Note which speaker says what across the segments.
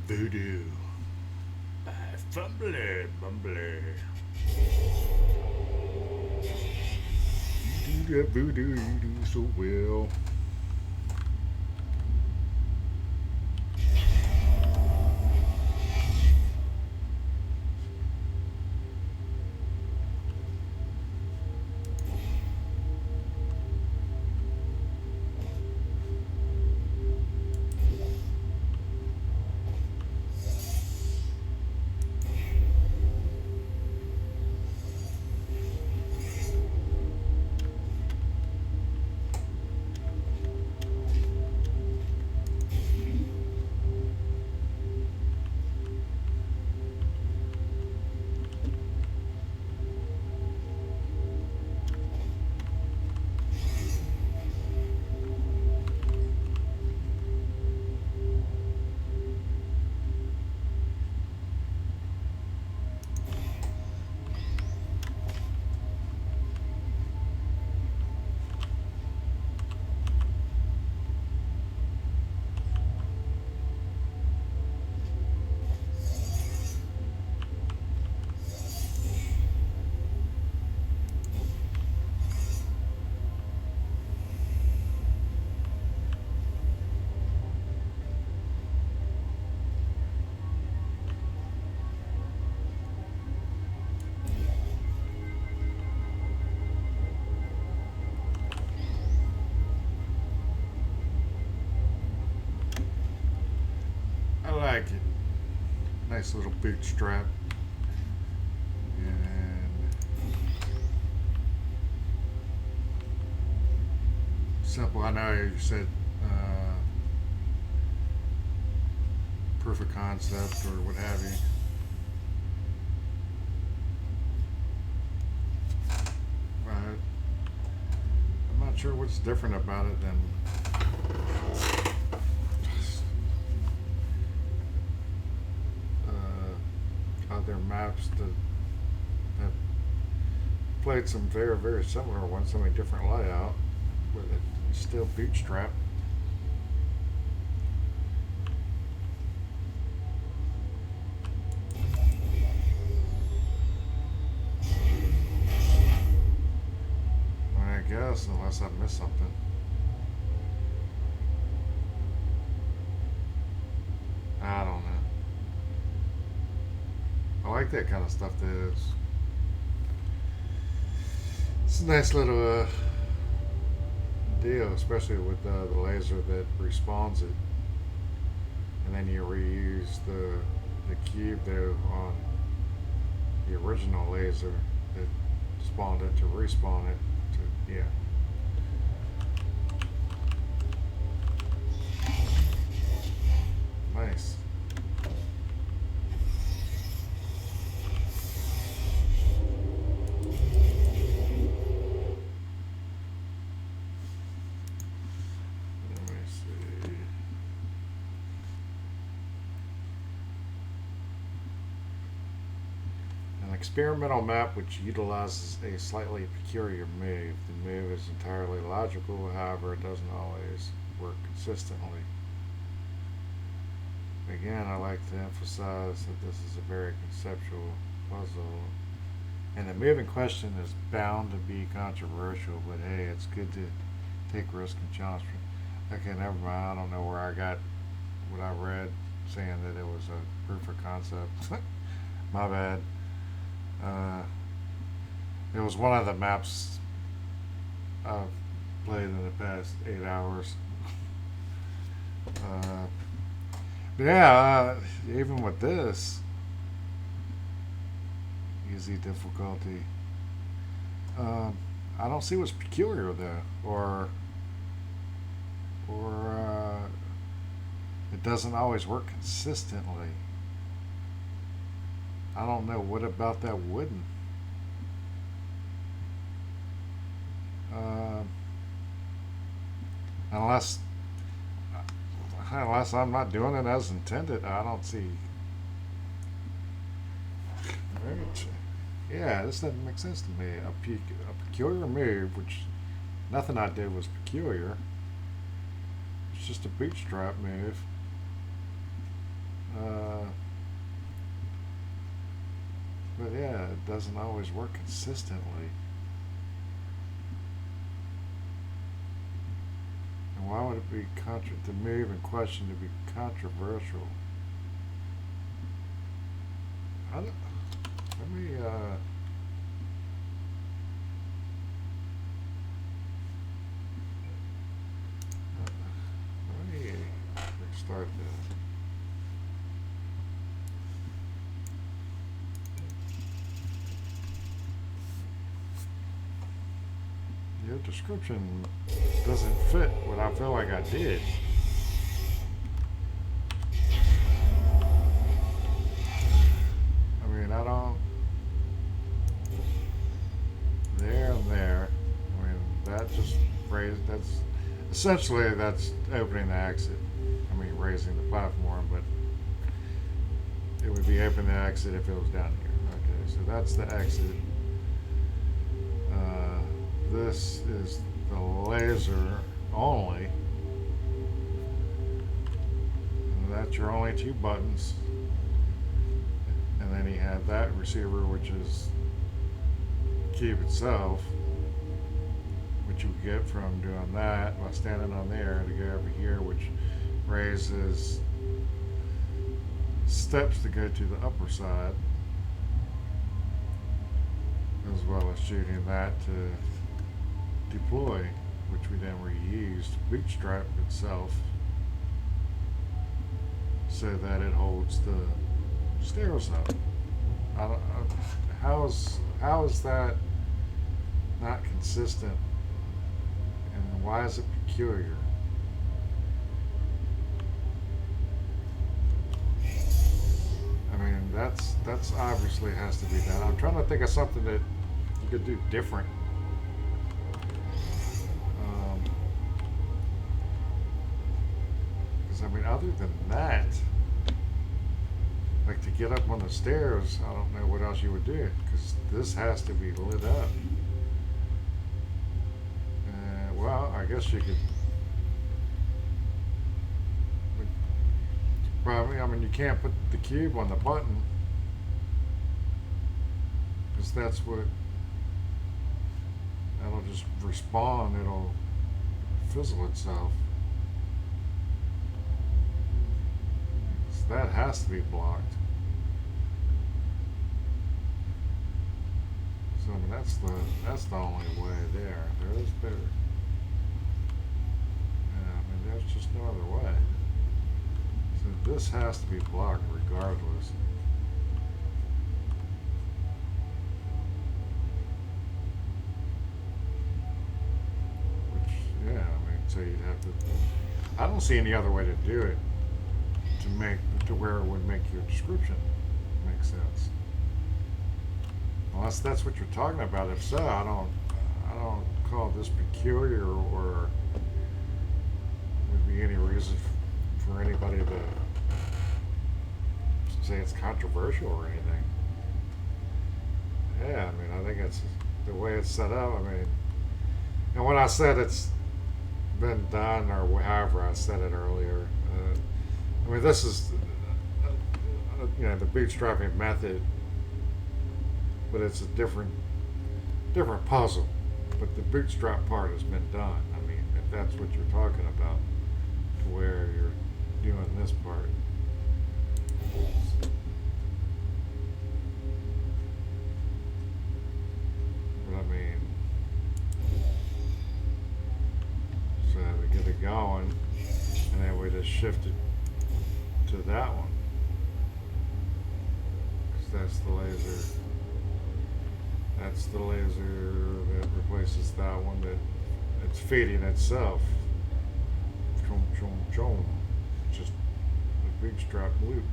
Speaker 1: Voodoo by Fumbly, Bumbly. You do that voodoo, you do so well. I like it. Nice little bootstrap. And simple. I know you said proof of concept or what have you. But I'm not sure what's different about it than other maps that have played some very similar ones, some different layout with it still bootstrap. I guess unless I missed something. I don't know. I like that kind of stuff. It's a nice little deal, especially with the laser that respawns it, and then you reuse the cube there on the original laser that spawned it to respawn it. Yeah. Nice. Let me see. An experimental map which utilizes a slightly peculiar move. The move is entirely logical, however, it doesn't always work consistently. Again, I like to emphasize that this is a very conceptual puzzle, and the move in question is bound to be controversial, but hey, it's good to take risk and challenge. Okay, never mind. I don't know where I got what I read saying that it was a proof of concept. My bad. Uh, it was one of the maps I've played in the past 8 hours. Uh, but yeah, even with this, easy difficulty. I don't see what's peculiar though, or it doesn't always work consistently. I don't know what about that wouldn't. Uh, unless unless I'm not doing it as intended, I don't see. Right. Yeah, this doesn't make sense to me. A peculiar move, which nothing I did was peculiar. It's just a bootstrap move. Uh, but yeah, it doesn't always work consistently. And why would it be to me even question to be controversial? I don't, let me let me restart that. Your description doesn't fit what I feel like I did. I mean, I don't. There and there. I mean, that just raised. That's essentially that's opening the exit. I mean, raising the platform, but it would be opening the exit if it was down here. Okay, so that's the exit. This is the laser only. And that's your only two buttons. And then you have that receiver, which is cube itself, which you get from doing that by standing on there to go over here, which raises steps to go to the upper side, as well as shooting that to deploy, which we then reused to bootstrap itself so that it holds the stairs up. How is that not consistent, and why is it peculiar? I mean, that's obviously has to be done. I'm trying to think of something that you could do different. I mean, other than that, like to get up on the stairs, I don't know what else you would do, because this has to be lit up. Well, I guess you could. Probably, I mean, you can't put the cube on the button, because that's what. That'll just respawn, it'll fizzle itself. That has to be blocked. So I mean, that's the only way there. There is better. Yeah, I mean, there's just no other way. So this has to be blocked regardless. Which, yeah, I mean, so you'd have to. I don't see any other way to do it to make to where it would make your description make sense. Unless that's what you're talking about. If so, I don't call this peculiar or would be any reason for anybody to say it's controversial or anything. Yeah, I mean, I think it's the way it's set up. I mean, and when I said it's been done or however I said it earlier, I mean, this is the bootstrapping method, but it's a different puzzle. But the bootstrap part has been done. I mean, if that's what you're talking about, to where you're doing this part. But I mean, so we get it going, and then we just shift it to that one. That's the laser. That's the laser that replaces that one that it's feeding itself. Chom chom chom. Just a bootstrap loop.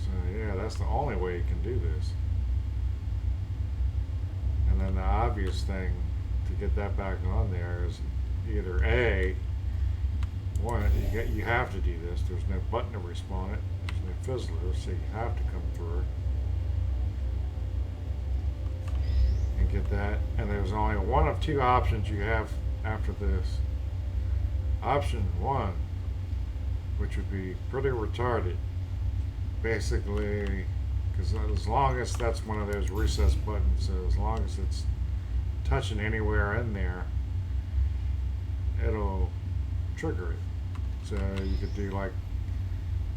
Speaker 1: So yeah, that's the only way you can do this. And then the obvious thing to get that back on there is either A, one, you have to do this. There's no button to respawn it. There's no fizzler, so you have to come through and get that. And there's only one of two options you have after this. Option one which would be pretty retarded. Basically, because as long as that's one of those recess buttons, so as long as it's touching anywhere in there, it'll trigger it. So you could do like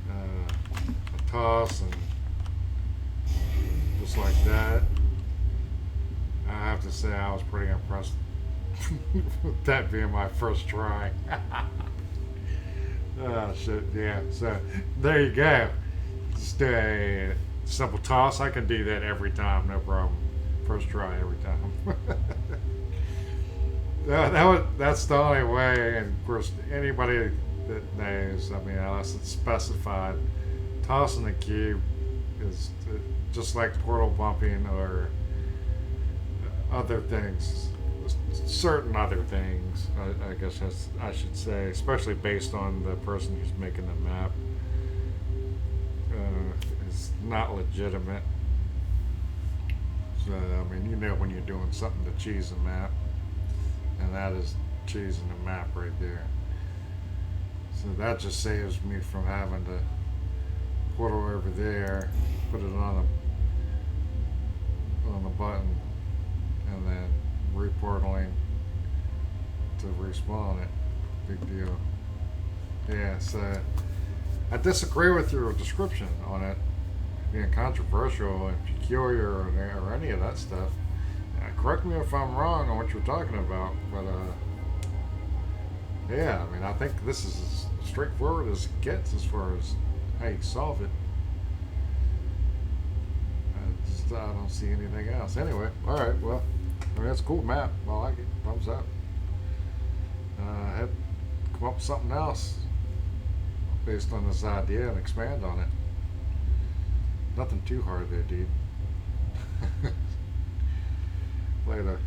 Speaker 1: a toss and just like that. I have to say I was pretty impressed with that being my first try. Oh shit, yeah. So there you go. Just a simple toss. I can do that every time, no problem. First try every time. That's the only way, and of course anybody that knows, I mean, unless it's specified, tossing the cube is just like portal bumping or other things, certain other things, I guess I should say, especially based on the person who's making the map. It's not legitimate. So, I mean, you know when you're doing something to cheese a map, and that is cheesing the map right there. So that just saves me from having to portal over there, put it on the button, and then reportaling to respawn it. Big deal. Yeah, so I disagree with your description on it being controversial and peculiar or any of that stuff. Correct me if I'm wrong on what you're talking about, but yeah, I mean, I think this is as straightforward as it gets as far as how you solve it. I don't see anything else. Anyway, all right, well, I mean, that's a cool map. I like it. Thumbs up. I had to come up with something else based on this idea and expand on it. Nothing too hard there, dude. Later.